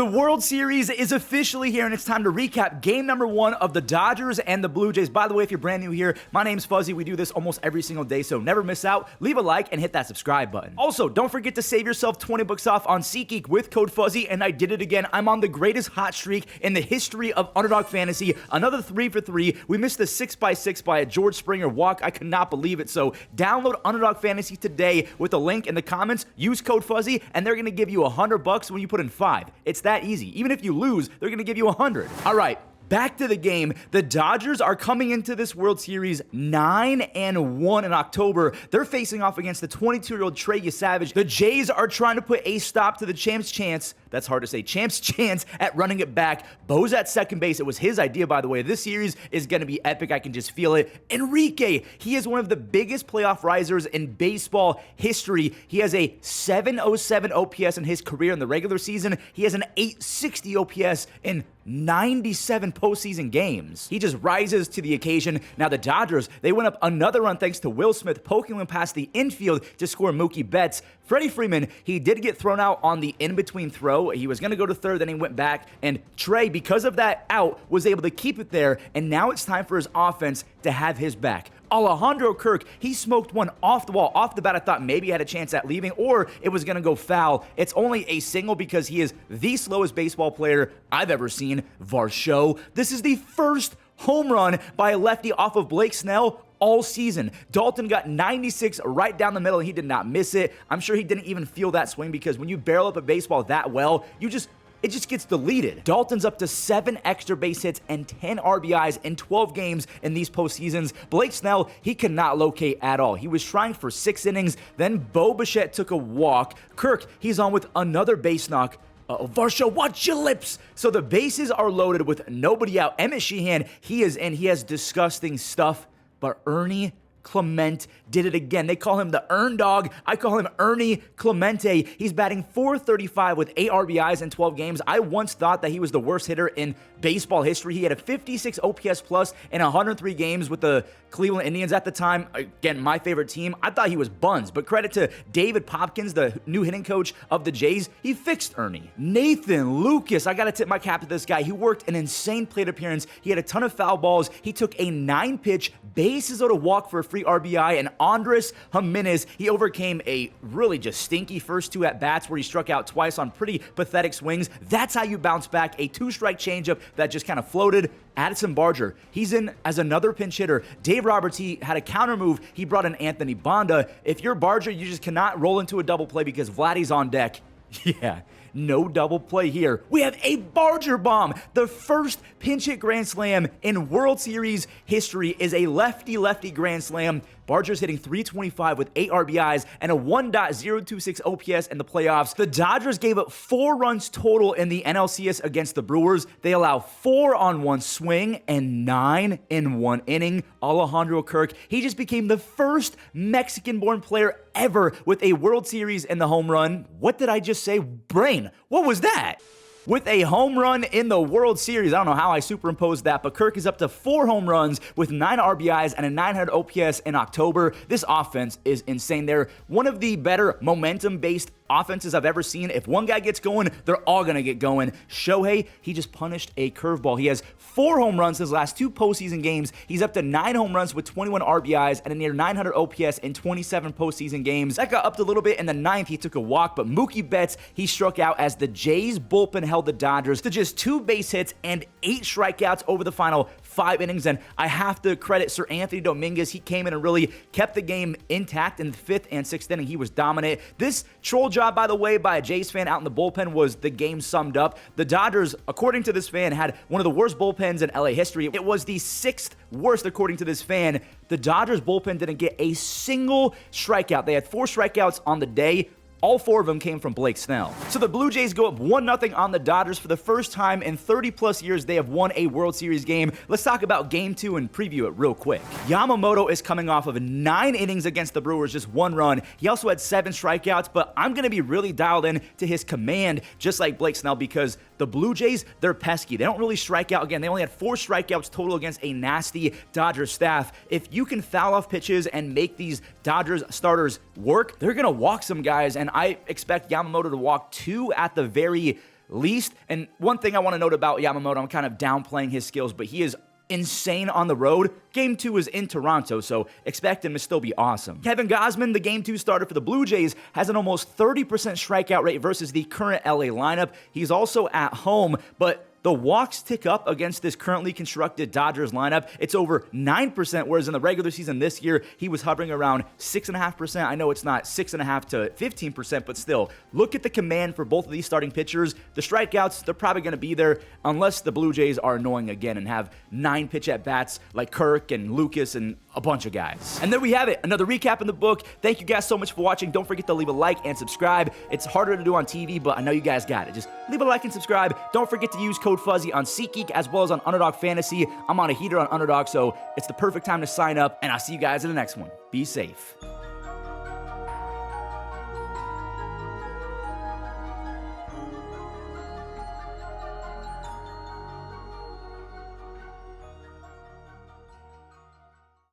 World Series is officially here, and it's time to recap game number 1 of the Dodgers and the Blue Jays. By the way, if you're brand new here, my name's Fuzzy. We do this almost every single day, so never miss out. Leave a like and hit that subscribe button. Also, don't forget to save yourself 20 bucks off on SeatGeek with code Fuzzy, and I did it again. I'm on the greatest hot streak in the history of Underdog Fantasy. Another 3 for 3. We missed the 6x6 by a George Springer walk. I could not believe it. So download Underdog Fantasy today with a link in the comments. Use code Fuzzy, and they're going to give you 100 bucks when you put in 5. It's that easy. Even if you lose, they're going to give you 100. All right. Back to the game. The Dodgers are coming into this World Series 9-1 in October. They're facing off against the 22-year-old Trey Yesavage. The Jays are trying to put a stop to the champ's chance. That's hard to say. Champ's chance at running it back. Bo's at second base. It was his idea, by the way. This series is going to be epic. I can just feel it. Enrique, he is one of the biggest playoff risers in baseball history. He has a 707 OPS in his career in the regular season. He has an 860 OPS in 97 postseason games. He just rises to the occasion. Now the Dodgers, they went up another run thanks to Will Smith poking one past the infield to score Mookie Betts. Freddie Freeman, he did get thrown out on the in-between throw. He was going to go to third, then he went back. And Trey, because of that out, was able to keep it there. And now it's time for his offense to have his back. Alejandro Kirk, he smoked one off the wall, off the bat. I thought maybe he had a chance at leaving or it was going to go foul. It's only a single because he is the slowest baseball player I've ever seen. Varsho. This is the first home run by a lefty off of Blake Snell all season. Daulton got 96 right down the middle and he did not miss it. I'm sure he didn't even feel that swing because when you barrel up a baseball that well, it just gets deleted. Daulton's up to 7 extra base hits and 10 RBIs in 12 games in these postseasons. Blake Snell, he could not locate at all. He was trying for 6 innings, then Bo Bichette took a walk. Kirk, he's on with another base knock. Varsho, watch your lips. So the bases are loaded with nobody out. Emmett Sheehan, he is in. He has disgusting stuff, but Ernie Clemente did it again. They call him the Earn Dog. I call him Ernie Clemente. He's batting .435 with 8 RBIs in 12 games. I once thought that he was the worst hitter in baseball history. He had a 56 OPS plus in 103 games with the Cleveland Indians at the time. Again, my favorite team. I thought he was buns, but credit to David Popkins, the new hitting coach of the Jays. He fixed Ernie. Nathan Lucas, I got to tip my cap to this guy. He worked an insane plate appearance. He had a ton of foul balls. He took a 9-pitch bases loaded walk for a free RBI, and Andres Jimenez, he overcame a really just stinky first 2 at-bats where he struck out twice on pretty pathetic swings. That's how you bounce back. A 2-strike changeup that just kind of floated. Addison Barger, he's in as another pinch hitter. Dave Roberts, he had a counter move. He brought in Anthony Banda. If you're Barger, you just cannot roll into a double play because Vladdy's on deck. Yeah, no double play here. We have a Barger bomb. The first pinch hit grand slam in World Series history is a lefty-lefty grand slam. Barger's hitting .325 with 8 RBIs and a 1.026 OPS in the playoffs. The Dodgers gave up 4 runs total in the NLCS against the Brewers. They allow 4 on 1 swing and 9 in 1 inning. Alejandro Kirk, he just became the first Mexican-born player ever with a World Series in the home run. What did I just say? Brain, what was that? With a home run in the World Series. I don't know how I superimposed that, but Kirk is up to 4 home runs with 9 RBIs and a 900 OPS in October. This offense is insane. They're one of the better momentum-based offenses I've ever seen. If one guy gets going, they're all going to get going. Shohei, he just punished a curveball. He has 4 home runs in his last 2 postseason games. He's up to 9 home runs with 21 RBIs and a near 900 OPS in 27 postseason games. That got up a little bit in the 9th. He took a walk, but Mookie Betts, he struck out as the Jays bullpen held the Dodgers to just 2 base hits and 8 strikeouts over the final 5 innings. And I have to credit Sir Anthony Dominguez. He came in and really kept the game intact in the 5th and 6th inning. He was dominant. This troll job, by the way, by a Jays fan out in the bullpen was the game summed up. The Dodgers, according to this fan, had one of the worst bullpens in LA history. It was the 6th worst, according to this fan. The Dodgers bullpen didn't get a single strikeout. They had 4 strikeouts on the day. All 4 of them came from Blake Snell. So the Blue Jays go up 1-0 on the Dodgers. For the first time in 30-plus years, they have won a World Series game. Let's talk about Game 2 and preview it real quick. Yamamoto is coming off of 9 innings against the Brewers, just 1 run. He also had 7 strikeouts, but I'm going to be really dialed in to his command, just like Blake Snell, because the Blue Jays, they're pesky. They don't really strike out. Again, they only had 4 strikeouts total against a nasty Dodgers staff. If you can foul off pitches and make these Dodgers starters work, they're going to walk some guys, and I expect Yamamoto to walk 2 at the very least. And one thing I want to note about Yamamoto, I'm kind of downplaying his skills, but he is insane on the road. Game 2 is in Toronto, so expect him to still be awesome. Kevin Gausman, the Game 2 starter for the Blue Jays, has an almost 30% strikeout rate versus the current LA lineup. He's also at home, but the walks tick up against this currently constructed Dodgers lineup. It's over 9%, whereas in the regular season this year, he was hovering around 6.5%. I know it's not 6.5 to 15%, but still, look at the command for both of these starting pitchers. The strikeouts, they're probably going to be there unless the Blue Jays are annoying again and have 9 pitch at-bats like Kirk and Lucas and a bunch of guys. And there we have it, another recap in the book. Thank you guys so much for watching. Don't forget to leave a like and subscribe. It's harder to do on TV, but I know you guys got it. Just leave a like and subscribe. Don't forget to use code Fuzzy on SeatGeek as well as on Underdog Fantasy. I'm on a heater on Underdog, so it's the perfect time to sign up, and I'll see you guys in the next one. Be safe.